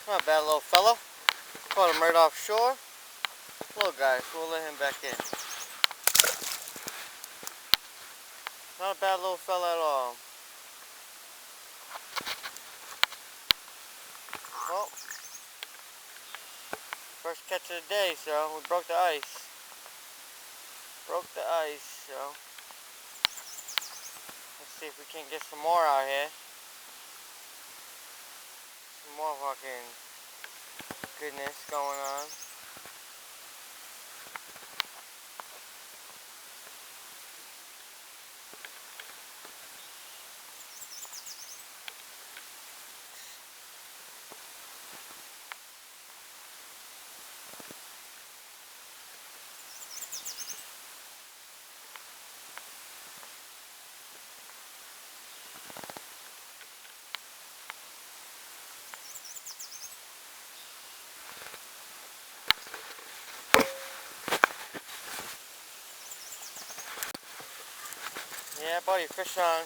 Not a bad little fellow. Caught him right offshore. Little guy, so we'll let him back in. Not a bad little fella at all. Well, first catch of the day, so we broke the ice. So let's see if we can get some more out here. Some more fucking goodness going on. Yeah, buddy, fish on.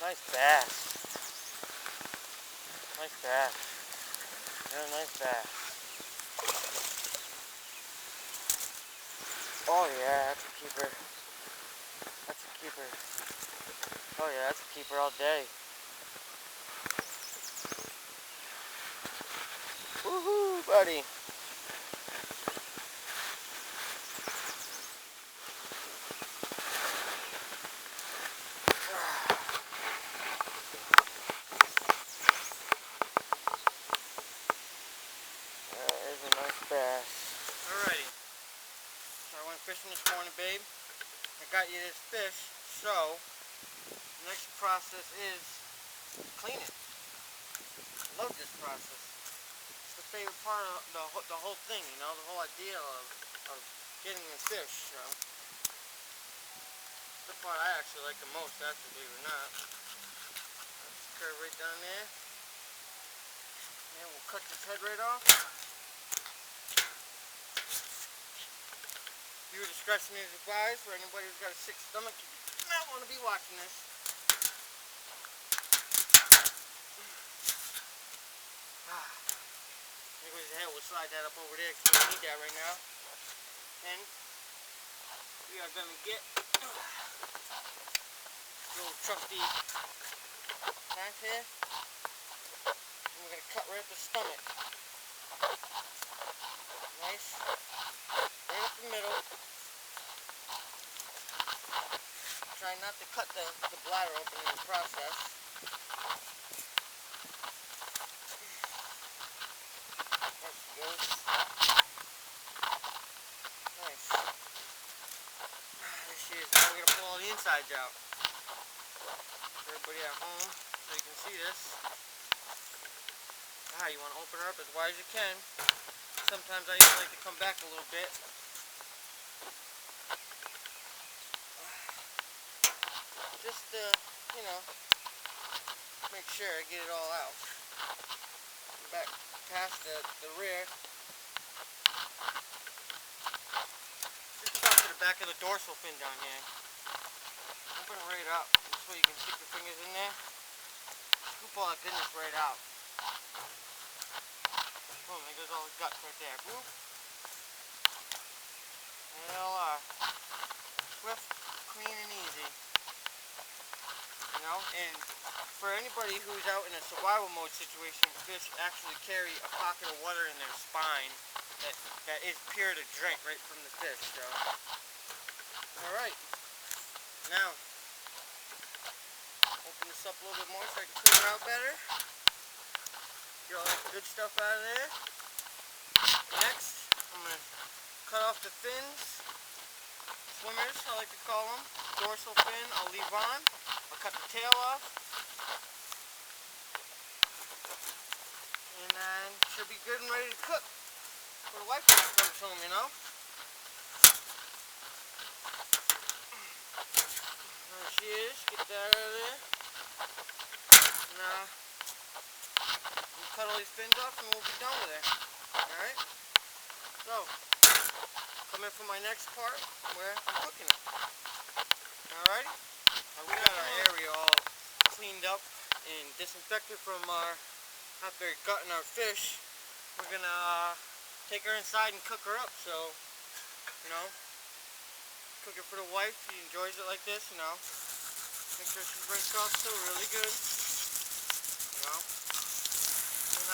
Nice bass. Nice bass. Yeah, nice bass. Oh yeah, that's a keeper. That's a keeper. Oh yeah, that's a keeper all day. Woohoo, buddy. There's a nice bass. Alrighty. So I went fishing this morning, babe. I got you this fish, so the next process is cleaning. I love this process. It's the favorite part of the whole thing, you know, the whole idea of getting the fish. So the part I actually like the most, actually, believe it or not. Let's curve right down there. And we'll cut this head right off. Viewer discretion is advised for anybody who's got a sick stomach. You do not want to be watching this. Anyways, the head, we'll slide that up over there because we need that right now. And we are going to get this little trusty knife here. And we're going to cut right at the stomach. Nice. Right up the middle. Try not to cut the bladder open in the process. There she goes. Nice. There she is. Now we're going to pull all the insides out. For everybody at home, so you can see this. You want to open her up as wide as you can. Sometimes I even like to come back a little bit. Just to, you know, make sure I get it all out. Back past the rear. Just about to the back of the dorsal fin down here. Open it right up. This way you can stick your fingers in there. Scoop all that goodness right out. Boom, there goes all the guts right there. Boom. And they all are swift, clean, and easy. You know, and for anybody who's out in a survival mode situation, fish actually carry a pocket of water in their spine that is pure to drink right from the fish. So, alright. Now, open this up a little bit more so I can clean it out better. Get all that good stuff out of there. Next, I'm going to cut off the fins. Swimmers, I like to call them. Dorsal fin, I'll leave on. I'll cut the tail off. And then should be good and ready to cook for the wife when she comes home, you know. There she is. Get that out of there. Now, we'll cut all these fins off and we'll be done with her. Alright? So, come in for my next part where I'm cooking it. Alrighty? We got our area all cleaned up and disinfected from after gutting our fish. We're gonna take her inside and cook her up. So, you know, cook it for the wife. She enjoys it like this, you know. Make sure she breaks off still really good, you know. And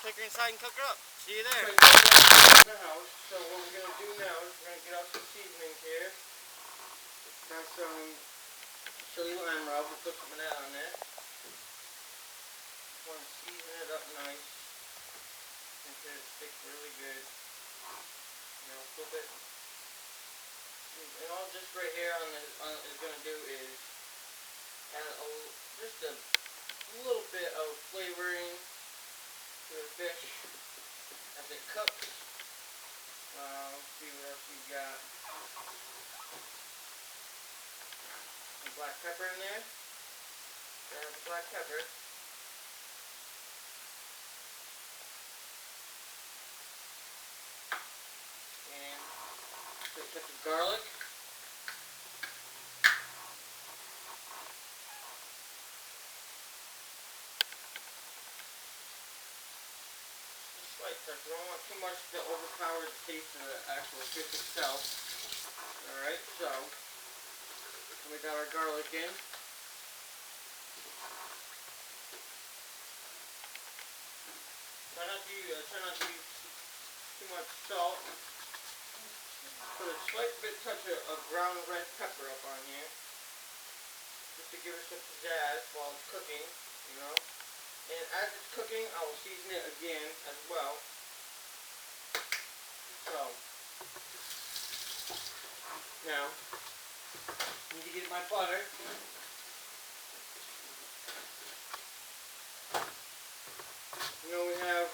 take her inside and cook her up. See you there. The house. So what we're gonna do now is we're gonna get out some seasonings here. Got some chili lime rub. We'll put some of that on there. Want to season it up nice until it sticks really good. You know, flip it. And all this right here is going to do is add just a little bit of flavoring to the fish as it cooks. Let's see what else we got. Some black pepper in there. There's black pepper. And just got the garlic. Just slight touch. We don't want too much to overpower the taste of the actual fish itself. Alright, so we got our garlic in. Try not to use too much salt. Put a slight bit touch of ground red pepper up on here, just to give it some pizzazz while it's cooking, you know. And as it's cooking, I will season it again as well. So now I need to get my butter. You know, we have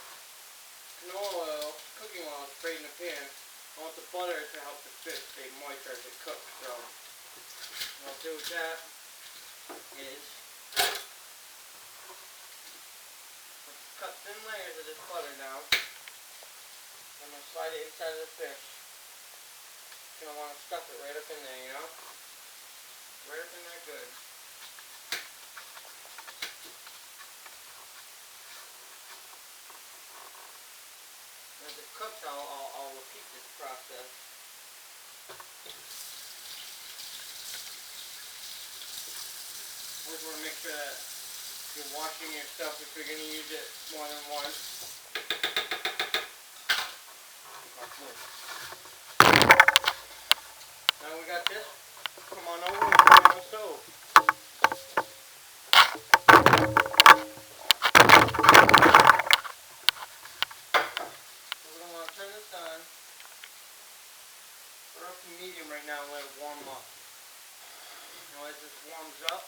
canola oil, cooking oil sprayed in the pan. I want the butter to help the fish stay moist as it cooks. So what I'll do with that is cut thin layers of this butter now. I'm going to slide it inside of the fish. You're going to want to stuff it right up in there, you know? Right up in there good. As it cooks, I'll repeat this process. Always want to make sure that you're washing your stuff if you're going to use it more than once. Now we got this. Come on over and put it on the stove. Turn this on. Put it up to medium right now and let it warm up. Now as this warms up,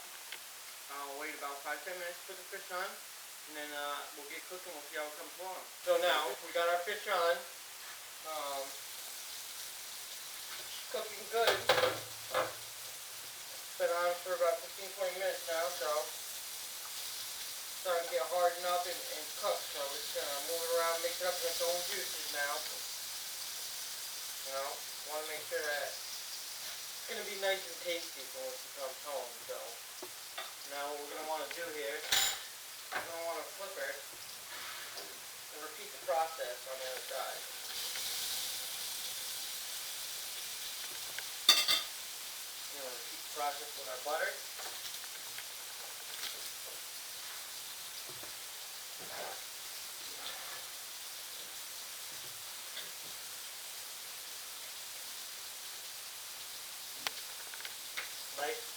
I'll wait about 5-10 minutes to put the fish on, and then we'll get cooking. We'll see how it comes along. So now we got our fish on. Cooking good. It's been on for about 15-20 minutes now, so it's starting to get hardened up and cooked. So we're just gonna move it around, mix it up with its own juices now. You know, want to make sure that it's going to be nice and tasty for once it comes home. So now what we're going to want to do here, we're going to want to flip her and repeat the process on the other side. We're going to repeat the process with our butter. Nice,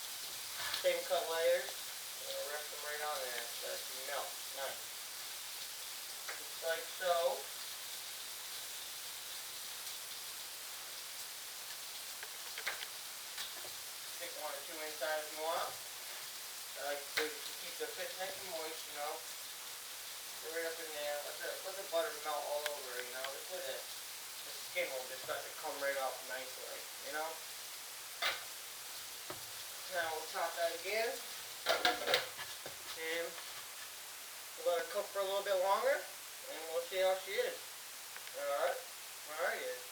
same cut layers. I'm going to rest them right on there so that it can melt. Nice. Just like so. Stick 1 or 2 inside if you want. I like to keep the fish nice and moist, you know. Get right up in there. Let the butter melt all over, you know. This way the skin will just start to come right off nicely, you know. Now we'll top that again, and we'll let her cook for a little bit longer, and we'll see how she is. Alright. Where are you?